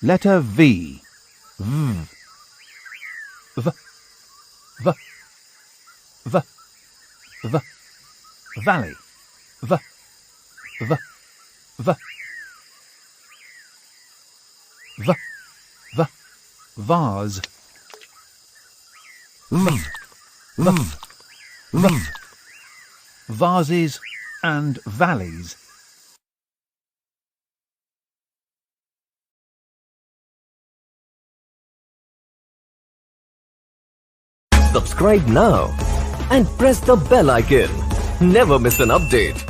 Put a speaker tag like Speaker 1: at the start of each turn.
Speaker 1: Letter V. V. V. V. V. V. Valley. V. V. V. V. V. Vase. V. V. V. Vases and valleys.
Speaker 2: Subscribe now and press the bell icon. Never miss an update.